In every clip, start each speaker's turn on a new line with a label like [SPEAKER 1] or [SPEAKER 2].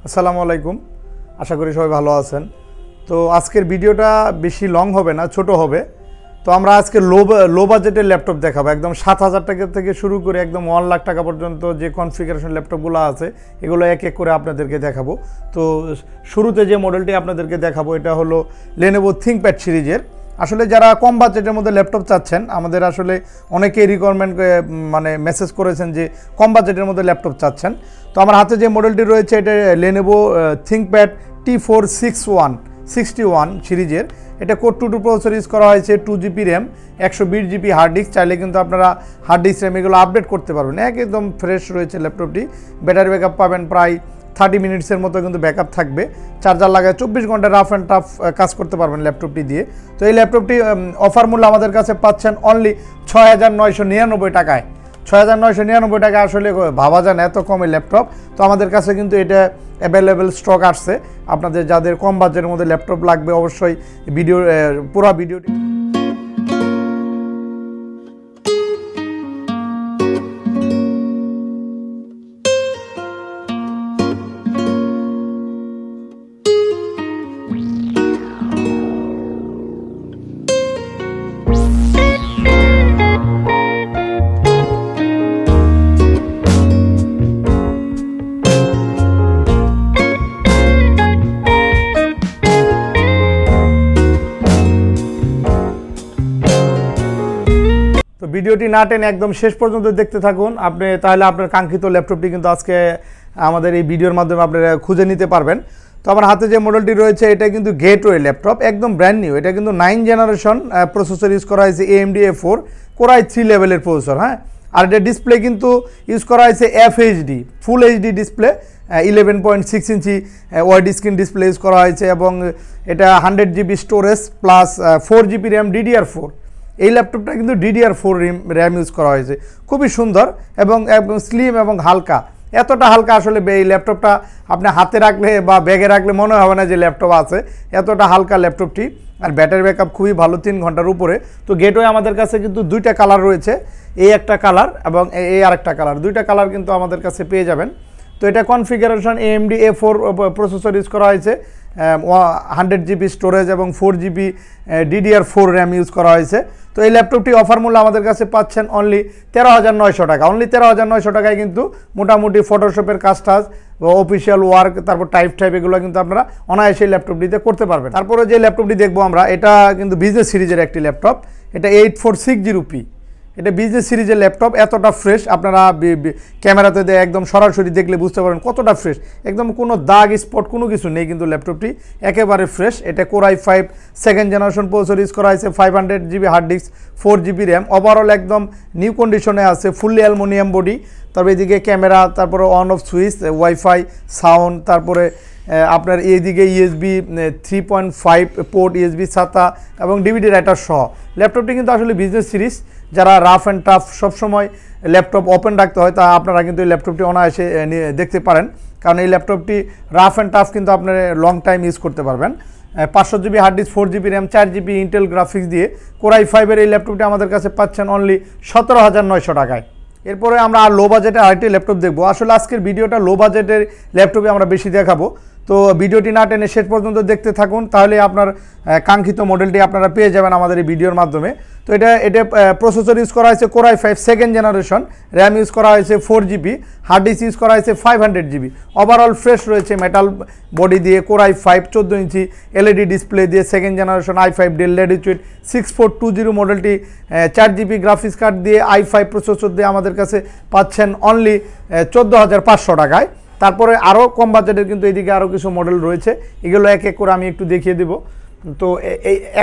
[SPEAKER 1] আসসালামু আলাইকুম। আশা করি সবাই ভালো আছেন। তো আজকের ভিডিওটা বেশি লং হবে না, ছোট হবে। তো আমরা আজকে লো বাজেটের ল্যাপটপ দেখাবো। একদম 7,000 টাকা থেকে শুরু করে একদম 1 লাখ টাকা পর্যন্ত যে কনফিগারেশন ল্যাপটপগুলো আছে এগুলো এক এক করে আপনাদেরকে দেখাবো। তো শুরুতে যে মডেলটি আপনাদেরকে দেখাবো এটা হলো Lenovo ThinkPad সিরিজের। আসলে যারা কম বাজেটের মধ্যে ল্যাপটপ চাচ্ছেন, আমাদের আসলে অনেকেই রিকোয়ারমেন্ট মানে মেসেজ করেছেন যে কম বাজেটের মধ্যে ল্যাপটপ চাচ্ছেন। তো আমার হাতে যে মডেলটি রয়েছে এটা Lenovo ThinkPad T461 সিরিজের। এটা কোর 2 প্রসেসর ইউজ করা হয়েছে, 2GB RAM, 120GB hard disk. চাইলে কিন্তু আপনারা হার্ড ডিস্ক র্যাম এগুলো আপডেট করতে পারবেন। একদম ফ্রেশ রয়েছে ল্যাপটপটি। ব্যাটারি ব্যাকআপ পাবেন প্রায় 30 মিনিটসের মতো কিন্তু ব্যাকআপ থাকবে। চার্জার লাগায় 24 ঘন্টা রাফ অ্যান্ড টাফ কাজ করতে পারবেন ল্যাপটপটি দিয়ে। তো এই ল্যাপটপটি অফার মূল্য আমাদের কাছে পাচ্ছেন অনলি 6,999 টাকায়। 6,999 টাকা আসলে ভাবা যায় না এত কমে ল্যাপটপ। তো আমাদের কাছে কিন্তু এটা অ্যাভেলেবেল স্টক আসছে। আপনাদের যাদের কম বাজেটের মধ্যে ল্যাপটপ লাগবে অবশ্যই পুরো ভিডিওটি ভিডিওটি না টেনে একদম শেষ পর্যন্ত দেখতে থাকুন আপনি, তাহলে আপনার কাঙ্ক্ষিত ল্যাপটপটি কিন্তু আজকে আমাদের এই ভিডিওর মাধ্যমে আপনারা খুঁজে নিতে পারবেন। তো আমার হাতে যে মডেলটি রয়েছে এটা কিন্তু গেটওয়ে ল্যাপটপ, একদম ব্র্যান্ড নিউ। এটা কিন্তু 9 জেনারেশন প্রসেসর ইউজ করা হয়েছে, AMD A4 Core i3 লেভেলের প্রসেসর। হ্যাঁ, আর এটা ডিসপ্লে কিন্তু ইউজ করা হয়েছে FHD ফুল এইচডি ডিসপ্লে, 11.6 ইঞ্চি ওয়াইড স্ক্রিন ডিসপ্লে ইউজ করা হয়েছে এবং এটা 100GB storage plus 4GB RAM DDR4। এই ল্যাপটপটা কিন্তু DDR4 র্যাম ইউজ করা হয়েছে। খুবই সুন্দর এবং একদম স্লিম এবং হালকা। এতটা হালকা আসলে এই ল্যাপটপটা আপনি হাতে রাখলে বা ব্যাগে রাখলে মনে হবে না যে ল্যাপটপ আছে, এতটা হালকা ল্যাপটপটি। আর ব্যাটারি ব্যাকআপ খুবই ভালো, 3 ঘন্টার উপরে। তো গেটওয়ে আমাদের কাছে কিন্তু 2টা কালার রয়েছে, এই একটা কালার এবং এই আরেকটা কালার, 2টা কালার কিন্তু আমাদের কাছে পেয়ে যাবেন। তো এটা configuration AMD A4 processor use করা হয়েছে, 100GB স্টোরেজ এবং 4GB DDR4 র্যাম ইউজ করা হয়েছে। তো এই ল্যাপটপটি অফার মূল্য আমাদের কাছে পাচ্ছেন অনলি 13,900 টাকা। অনলি 13,900 টাকায় কিন্তু মোটামুটি ফটোশপের কাজ টাজ, অফিসিয়াল ওয়ার্ক, তারপর টাইপ এগুলো কিন্তু আপনারা অনায়াসে এই ল্যাপটপটিতে করতে পারবেন। তারপরে যে ল্যাপটপটি দেখবো আমরা, এটা কিন্তু বিজনেস সিরিজের একটি ল্যাপটপ। এটা 8460p। এটা বিজনেস সিরিজের ল্যাপটপ। এতটা ফ্রেশ, আপনারা ক্যামেরাতে একদম সরাসরি দেখলে বুঝতে পারেন কতটা ফ্রেশ। একদম কোনো দাগ স্পট কোনো কিছু নেই কিন্তু ল্যাপটপটি একেবারে ফ্রেশ। এটা Core i5 2nd generation processor use করা হয়েছে, 500GB hard disk, 4GB RAM. Overall একদম নিউ কন্ডিশনে আছে, ফুললি অ্যালুমিনিয়াম বডি। তারপরে এদিকে ক্যামেরা, তারপরে on off switch, wifi, sound, তারপরে আপনার এইদিকে USB 3.5 পোর্ট, USB ছাতা এবং DVD রাইটার সহ। ল্যাপটপটি কিন্তু আসলে বিজনেস সিরিজ। যারা রাফ অ্যান্ড টাফ সবসময় ল্যাপটপ ওপেন রাখতে হয়, তা আপনারা কিন্তু এই ল্যাপটপটি অনায়াসে দেখতে পারেন, কারণ এই ল্যাপটপটি রাফ অ্যান্ড টাফ কিন্তু আপনার লং টাইম ইউজ করতে পারবেন। 500GB hard disk, 4GB RAM, 4GB Intel graphics দিয়ে Core i5 এই ল্যাপটপটি আমাদের কাছে পাচ্ছেন অনলি 17,900 টাকায়। এরপরে আমরা লো বাজেটের আরেকটি ল্যাপটপ দেখবো। আসলে আজকের ভিডিওটা লো বাজেটের ল্যাপটপে আমরা বেশি দেখাবো। তো ভিডিওটি না টেনে শেষ পর্যন্ত দেখতে থাকুন, তাহলে আপনার কাঙ্ক্ষিত মডেলটি আপনারা পেয়ে যাবেন আমাদের এই ভিডিওর মাধ্যমে। তো এটা প্রসেসর ইউজ করা হয়েছে Core i5 2nd generation, RAM use করা হয়েছে 4GB, হার্ড ডিস্ক ইউজ করা হয়েছে 500GB। ওভারঅল ফ্রেশ রয়েছে, মেটাল বডি দিয়ে Core i5 14 ইঞ্চি LED ডিসপ্লে দিয়ে 2nd generation i5 Dell Latitude 6420 মডেলটি 4GB গ্রাফিক্স কার্ড দিয়ে i5 প্রসেসর দিয়ে আমাদের কাছে পাচ্ছেন অনলি 14,500 টাকায়। তারপরে আরও কম বাজেটের কিন্তু এইদিকে আরও কিছু মডেল রয়েছে, এগুলো এক এক করে আমি একটু দেখিয়ে দেব। তো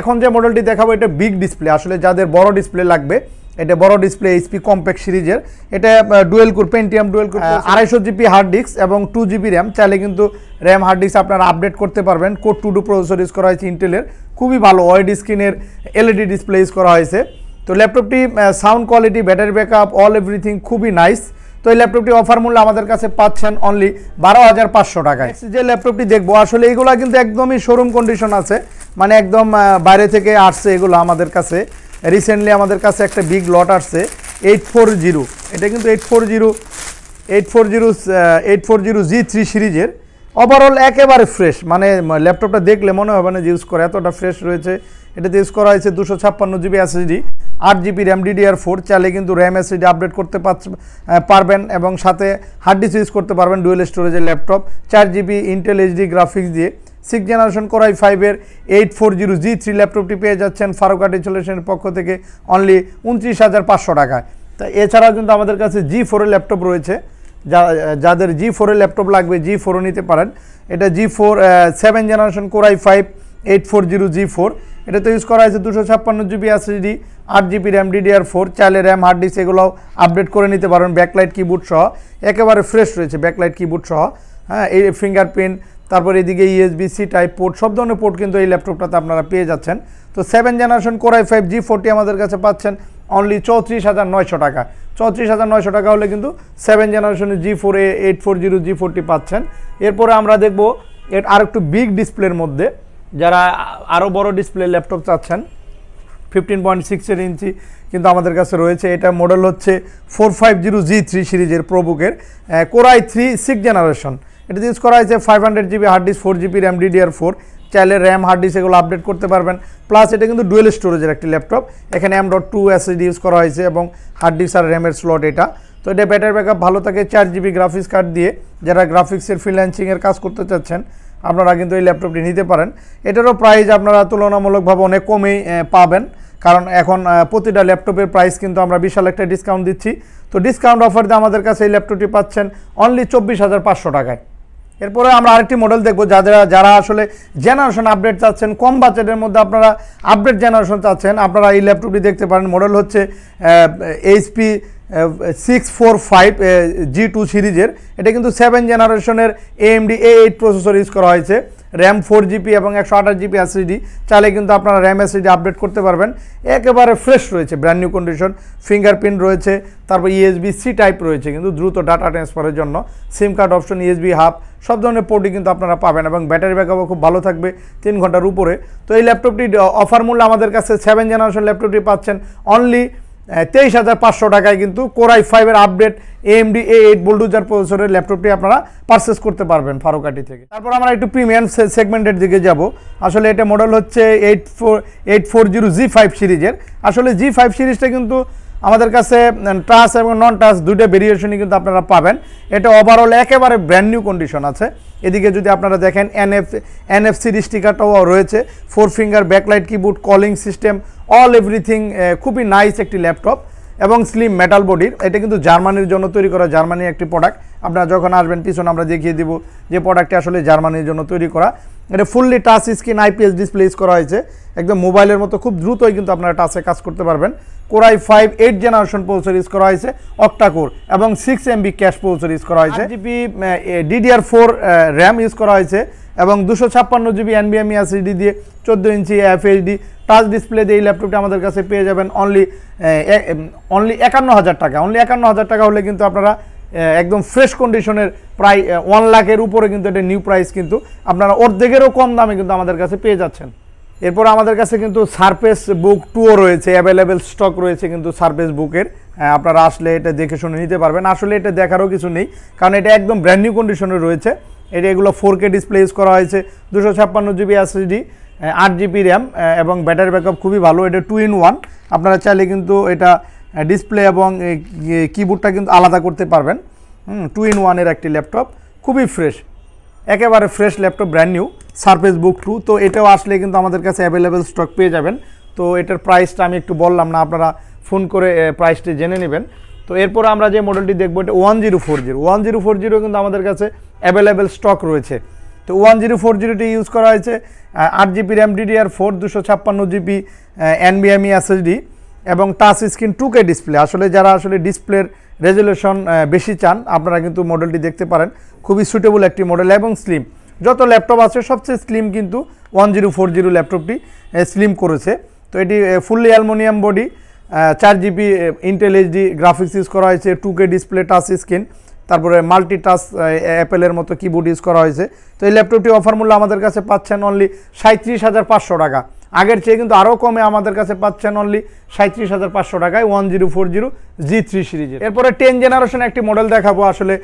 [SPEAKER 1] এখন যে মডেলটি দেখাবো এটা বিগ ডিসপ্লে। আসলে যাদের বড় ডিসপ্লে লাগবে, এটা বড় ডিসপ্লে HP কম্প্যাক্ট সিরিজের। এটা dual core Pentium dual core 250GB hard disk এবং 2GB র্যাম। চাইলে কিন্তু র্যাম হার্ড ডিস্ক আপনারা আপডেট করতে পারবেন। Core 2 প্রসেসর ইউজ করা হয়েছে ইন্টেলের, খুবই ভালো ওয়াইড স্ক্রিনের LED ডিসপ্লে ইউজ করা হয়েছে। তো ল্যাপটপটি sound quality, battery backup, all everything খুবই নাইস। তো এই ল্যাপটপটি অফার মূল্য আমাদের কাছে পাচ্ছেন অনলি 12,500 টাকায়। যে ল্যাপটপটি দেখবো আসলে এগুলো কিন্তু একদমই শোরুম কন্ডিশন আছে, মানে একদম বাইরে থেকে আসছে এগুলো আমাদের কাছে। রিসেন্টলি আমাদের কাছে একটা বিগ লট আসছে 840, এটা কিন্তু 840 G3 সিরিজের। ওভারঅল একেবারে ফ্রেশ, মানে ল্যাপটপটা দেখলে মনে হবে না যে ইউজ করে, এতটা ফ্রেশ রয়েছে। এটাতে ইউজ করা হয়েছে 256 GB SSD, 8 GB RAM DDR4, চাইলে কিন্তু র্যাম এসএসডি আপডেট করতে পারবেন এবং সাথে হার্ড ডিস্ক ইউজ করতে পারবেন। ডুয়েল স্টোরেজের laptop, 4 GB Intel HD graphics দিয়ে 6 জেনারেশন কোর i5 এর 840G3 ল্যাপটপটি পেয়ে যাচ্ছেন ফারুক আর্ট সলিউশনের পক্ষ থেকে অনলি 29,500 টাকায়। তা এছাড়াও কিন্তু আমাদের কাছে G4 এর ল্যাপটপ রয়েছে, যাদের G4 এর ল্যাপটপ লাগবে G4ও নিতে পারেন। এটা G4 7 generation core i5 840G4, এটাতে ইউজ করা হয়েছে 256 GB SSD, 8 GB RAM DDR4, চাইলে র্যাম হার্ড ডিস্ক এগুলোও আপডেট করে নিতে পারবেন। ব্যাকলাইট কিবোর্ড সহ একেবারে ফ্রেশ রয়েছে, ব্যাকলাইট কিবোর্ড সহ, হ্যাঁ, এই ফিঙ্গারপ্রিন্ট, তারপর এদিকে USB-C টাইপ পোর্ট, সব ধরনের পোর্ট কিন্তু এই ল্যাপটপটাতে আপনারা পেয়ে যাচ্ছেন। তো 7 জেনারেশন কোর i5 G40 আমাদের কাছে পাচ্ছেন অনলি 34,900 টাকা। 34,900 টাকা হলে কিন্তু 7 জেনারেশনের G4 840G40 পাচ্ছেন। এরপরে আমরা দেখব এর আর একটু বিগ ডিসপ্লের মধ্যে, যারা আরও বড় ডিসপ্লে ল্যাপটপ চাচ্ছেন 15.6 ইঞ্চি কিন্তু আমাদের কাছে রয়েছে। এটা মডেল হচ্ছে 450G3 সিরিজের প্রোবুকের কোর i3 6 জেনারেশন। এটা ইউজ করা হয়েছে 500 GB hard disk, 4 GB RAM DDR4, চাইলে র্যাম হার্ড ডিস্ক এগুলো আপডেট করতে পারবেন। প্লাস এটা কিন্তু ডুয়েল স্টোরেজের একটি ল্যাপটপ, এখানে M.2 এসএসডি ইউজ করা হয়েছে এবং হার্ড ডিস্ক আর র্যামের স্লট এটা। তো এটা ব্যাটারি ব্যাকআপ ভালো থাকে, 4 জিবি গ্রাফিক্স কার্ড দিয়ে যারা গ্রাফিক্সের ফ্রিল্যান্সিংয়ের কাজ করতে চাচ্ছেন আপনারা কিন্তু এই ল্যাপটপটি নিতে পারেন। এটারও প্রাইস আপনারা তুলনামূলকভাবে অনেক কমেই পাবেন, কারণ এখন প্রতিটা ল্যাপটপের প্রাইস কিন্তু আমরা বিশাল একটা ডিসকাউন্ট দিচ্ছি। তো ডিসকাউন্ট অফার দিয়ে আমাদের কাছে এই ল্যাপটপটি পাচ্ছেন অনলি 24,500 টাকায়। এরপরে আমরা আরেকটি মডেল দেখব, যারা আসলে জেনারেশন আপডেট চাচ্ছেন, কম বাজেটের মধ্যে আপনারা আপডেট জেনারেশন চাচ্ছেন, আপনারা এই ল্যাপটপটি দেখতে পারেন। মডেল হচ্ছে HP 645 G2 সিরিজের। এটা কিন্তু 7 জেনারেশনের AMD A8 প্রসেসর ইউজ করা হয়েছে, র্যাম 4GB এবং 128 জিবি এসএসডি, চাইলে কিন্তু আপনারা র্যাম এসএসডি আপডেট করতে পারবেন। একেবারে ফ্রেশ রয়েছে, ব্র্যান্ড নিউ কন্ডিশন, ফিঙ্গারপ্রিন্ট রয়েছে, তারপর USB-C টাইপ রয়েছে কিন্তু দ্রুত ডাটা ট্রান্সফারের জন্য, সিম কার্ড অপশন, USB হাব, সব ধরনের পোর্টই কিন্তু আপনারা পাবেন এবং ব্যাটারি ব্যাকআপও খুব ভালো থাকবে 3 ঘন্টার উপরে। তো এই ল্যাপটপটি অফার মূল্য আমাদের কাছে 7 জেনারেশন ল্যাপটপটি পাচ্ছেন অনলি 23,500 টাকায়। কিন্তু কোর i5 এর আপডেট AMD A8 বুলডোজার প্রসেসরের ল্যাপটপটি আপনারা পারচেস করতে পারবেন ফারুক আর্ট থেকে। তারপর আমরা একটু প্রিমিয়াম সেগমেন্টের দিকে যাব। আসলে এটা মডেল হচ্ছে 840G5 সিরিজের। আসলে G5 সিরিজটা কিন্তু আমাদের কাছে টাচ এবং নন টাচ দুইটা ভেরিয়েশনই কিন্তু আপনারা পাবেন। এটা ওভারঅল একেবারে ব্র্যান্ড নিউ কন্ডিশন আছে। এদিকে যদি আপনারা দেখেন NFC স্টিকারটাও রয়েছে, 4 finger backlight keyboard, calling system, all everything, খুবই নাইস একটি ল্যাপটপ এবং স্লিম মেটাল বডির। এটা কিন্তু জার্মানির জন্য তৈরি করা, জার্মানির একটি প্রোডাক্ট। আপনারা যখন আসবেন পিছনে আমরা দেখিয়ে দিব যে প্রোডাক্টটি আসলে জার্মানির জন্য তৈরি করা। এটা fully touch screen IPS display use করা হয়েছে, একদম মোবাইলের মতো খুব দ্রুতই কিন্তু আপনারা টাচে কাজ করতে পারবেন। Core i5 8 generation processor use করা হয়েছে, অক্টা কোর এবং 6 MB ক্যাশ প্রসেসর ইউজ করা হয়েছে, 8 জিবি DDR4 র্যাম ইউজ করা হয়েছে এবং 256 জিবি NVMe SSD দিয়ে 14 ইঞ্চি FHD টাচ ডিসপ্লে দিয়ে এই ল্যাপটপটি আমাদের কাছে পেয়ে যাবেন অনলি 51,000 টাকা। অনলি 51,000 টাকা হলে কিন্তু আপনারা একদম ফ্রেশ কন্ডিশনের প্রায় 1 লাখের উপরে কিন্তু এটা নিউ প্রাইস, কিন্তু আপনারা অর্ধেকেরও কম দামে কিন্তু আমাদের কাছে পেয়ে যাচ্ছেন। এরপর আমাদের কাছে কিন্তু সারফেস বুক 2ও রয়েছে, অ্যাভেলেবেল স্টক রয়েছে কিন্তু সারফেস বুকের। আপনারা আসলে এটা দেখে শুনে নিতে পারবেন। আসলে এটা দেখারও কিছু নেই, কারণ এটা একদম ব্র্যান্ড নিউ কন্ডিশনে রয়েছে। এগুলো 4K ডিসপ্লে ইউজ করা হয়েছে, 256 জিবি এসএসডি, 8 জিবি র্যাম এবং ব্যাটারি ব্যাকআপ খুবই ভালো। এটা 2 in 1, আপনারা চাইলে কিন্তু এটা ডিসপ্লে এবং কিবোর্ডটা কিন্তু আলাদা করতে পারবেন। 2 in 1 এর একটি ল্যাপটপ, খুবই ফ্রেশ, একেবারে fresh laptop, brand new Surface Book 2। তো এটাও আসলে কিন্তু আমাদের কাছে অ্যাভেলেবেল স্টক পেয়ে যাবেন। তো এটার প্রাইসটা আমি একটু বললাম না, আপনারা ফোন করে প্রাইসটি জেনে নেবেন। তো এরপর আমরা যে মডেলটি দেখবো এটা 1040 কিন্তু আমাদের কাছে অ্যাভেলেবেল স্টক রয়েছে। তো 1040টি ইউজ করা হয়েছে, 8 GB RAM DDR4, 256 GB NVMe SSD এবং টাচ স্ক্রিন 2K ডিসপ্লে। আসলে যারা আসলে ডিসপ্লের রেজলিউশন বেশি চান আপনারা কিন্তু মডেলটি দেখতে পারেন, খুবই সুটেবল একটি মডেল এবং স্লিম। যত ল্যাপটপ আছে সবচেয়ে স্লিম কিন্তু 1040 ল্যাপটপটি স্লিম করেছে। তো এটি fully aluminium body, 4 GB Intel HD graphics use করা হয়েছে, 2K ডিসপ্লে, টাচ স্ক্রিন, তারপরে মাল্টি টাচ অ্যাপেলের মতো কিবোর্ড ইউজ করা হয়েছে। তো এই ল্যাপটপটি অফার মূল্য আমাদের কাছে পাচ্ছেন অনলি 37,500 টাকা। আগের চেয়ে কিন্তু আরও কমে আমাদের কাছে পাচ্ছেন অনলি 37,500 টাকায় 1040G3 সিরিজের। এরপরে 10 জেনারেশন একটি মডেল দেখাবো। আসলে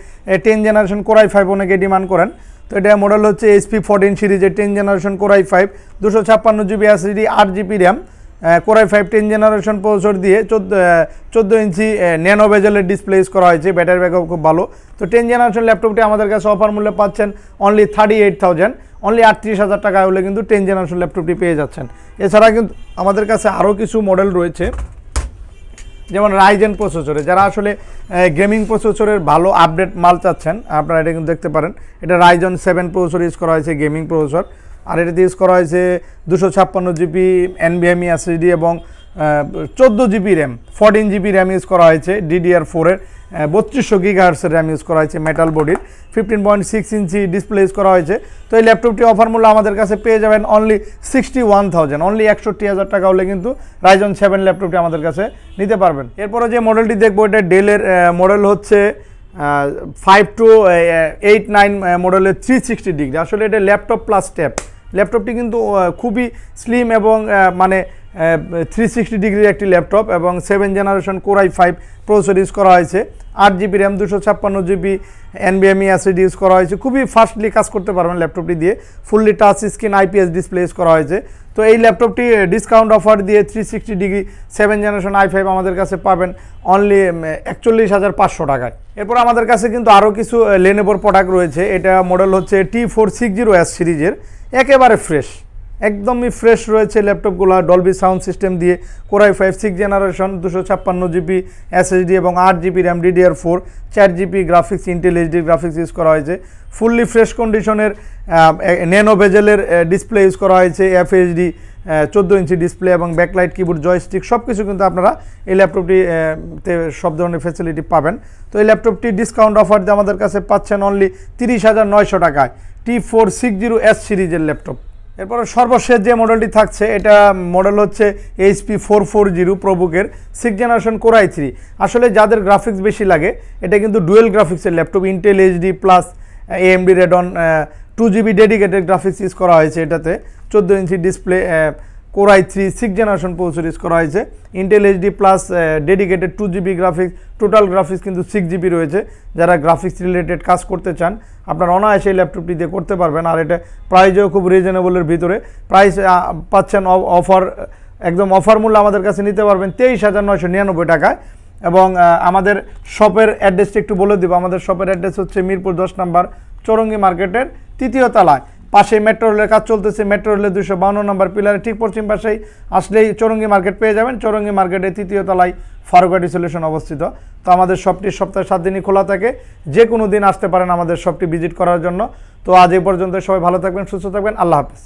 [SPEAKER 1] 10 জেনারেশন কোর i5 অনেকে ডিমান্ড করেন। তো এটা মডেল হচ্ছে HP14 সিরিজের 10 generation Core i5 256GB SSD 8GB RAM Core i5 10 generation processor দিয়ে 14 ইঞ্চি ন্যানো বেজেলের ডিসপ্লে ইউজ করা হয়েছে। ব্যাটারি ব্যাকআপ খুব ভালো। তো 10 জেনারেশন ল্যাপটপটি আমাদের কাছে অফার মূল্যে পাচ্ছেন অনলি 38,000, অনলি 38,000 টাকা হলে কিন্তু 10 জেনারেশন ল্যাপটপটি পেয়ে যাচ্ছেন। এছাড়া কিন্তু আমাদের কাছে আরও কিছু মডেল রয়েছে, যেমন রাইজেন প্রসেসরে, যারা আসলে গেমিং প্রসেসরের ভালো আপডেট মাল চাচ্ছেন আপনারা এটা কিন্তু দেখতে পারেন। এটা রাইজন 7 প্রসেসর ইউজ করা হয়েছে, গেমিং প্রসেসর। আর এটাতে ইউজ করা হয়েছে 256GB NVMe SSD এবং 14GB RAM, 14GB RAM use করা হয়েছে। DDR4 এর 3200 GHz র্যাম ইউজ করা হয়েছে মেটাল বডির, 15.6 ইঞ্চি ডিসপ্লে ইউজ করা হয়েছে। তো এই ল্যাপটপটি অফার মূল্য আমাদের কাছে পেয়ে যাবেন অনলি 61,000, অনলি 61,000 টাকা হলে কিন্তু রাইজন 7 ল্যাপটপটি আমাদের কাছে নিতে পারবেন। এরপরে যে মডেলটি দেখবো এটা ডেলের মডেল হচ্ছে 5289 মডেলের 360 ডিগ্রি। আসলে এটা ল্যাপটপ প্লাস ট্যাব। ল্যাপটপটি কিন্তু খুবই স্লিম এবং মানে 360 ডিগ্রির একটি ল্যাপটপ এবং 7 generation Core i5 processor use করা হয়েছে, 8GB RAM, 256GB NVMe SSD use করা হয়েছে। খুবই ফাস্টলি কাজ করতে পারবেন ল্যাপটপটি দিয়ে। Fully touch screen IPS display use করা হয়েছে। তো এই ল্যাপটপটি ডিসকাউন্ট অফার দিয়ে 360 ডিগ্রি 7 জেনারেশন i5 আমাদের কাছে পাবেন অনলি 41,500 টাকায়। এরপর আমাদের কাছে কিন্তু আরও কিছু লেনোভোর প্রোডাক্ট রয়েছে। এটা মডেল হচ্ছে T460S সিরিজের, একেবারে ফ্রেশ, একদমই ফ্রেশ রয়েছে ল্যাপটপগুলো। ডলবি সাউন্ড সিস্টেম দিয়ে Core i5 6 generation 256GB SSD এবং 8GB RAM, DDR4, 4GB graphics, Intel HD graphics use করা হয়েছে। ফুললি ফ্রেশ কন্ডিশনের ন্যানো বেজেলের ডিসপ্লে ইউজ করা হয়েছে, FHD 14 ইঞ্চি ডিসপ্লে এবং ব্যাকলাইট, কিবোর্ড, জয়স্টিক সব কিছু কিন্তু আপনারা এই ল্যাপটপটিতে সব ধরনের ফ্যাসিলিটি পাবেন। তো এই ল্যাপটপটি ডিসকাউন্ট অফার দিয়ে আমাদের কাছে পাচ্ছেন অনলি 30,900 টাকায়, T460S সিরিজের ল্যাপটপ। এরপরে সর্বশেষ যে মডেলটি থাকছে এটা মডেল হচ্ছে HP440 প্রোবুকের 6 জেনারেশন Core i3। আসলে যাদের গ্রাফিক্স বেশি লাগে, এটা কিন্তু ডুয়েল গ্রাফিক্সের laptop, Intel HD plus AMD Radeon 2GB dedicated graphics use করা হয়েছে। এটাতে 14 inch display, Core i3 6 generation processor use করা হয়েছে, Intel HD plus dedicated 2GB graphics, total graphics কিন্তু 6GB রয়েছে। যারা গ্রাফিক্স রিলেটেড কাজ করতে চান আপনারা অনায়াসে এই ল্যাপটপটি দিয়ে করতে পারবেন। আর এটা প্রাইসও খুব রিজনেবলের ভিতরে, প্রাইস পাচ্ছেন অফার, একদম অফার মূল্য আমাদের কাছে নিতে পারবেন 23,999 টাকায়। এবং আমাদের শপের অ্যাড্রেসটা একটু বলে দেবো। আমাদের শপের অ্যাড্রেস হচ্ছে মিরপুর 10 নম্বর চৌরঙ্গি মার্কেটের 3য় তলায়, পাশে মেট্রো রেলের কাজ চলতেছে। মেট্রো রেলের 252 নম্বর পিলারের ঠিক পশ্চিম পাশেই আসলেই চৌরঙ্গি মার্কেট পেয়ে যাবেন। চৌরঙ্গি মার্কেটের 3য় তলায় ফারুকাটি সলিউশন অবস্থিত। তো আমাদের শপটি সপ্তাহে 7 দিনই খোলা থাকে, যে কোনো দিন আসতে পারেন আমাদের শপটি ভিজিট করার জন্য। তো আজ এই পর্যন্ত, সবাই ভালো থাকবেন, সুস্থ থাকবেন, আল্লাহ হাফেজ।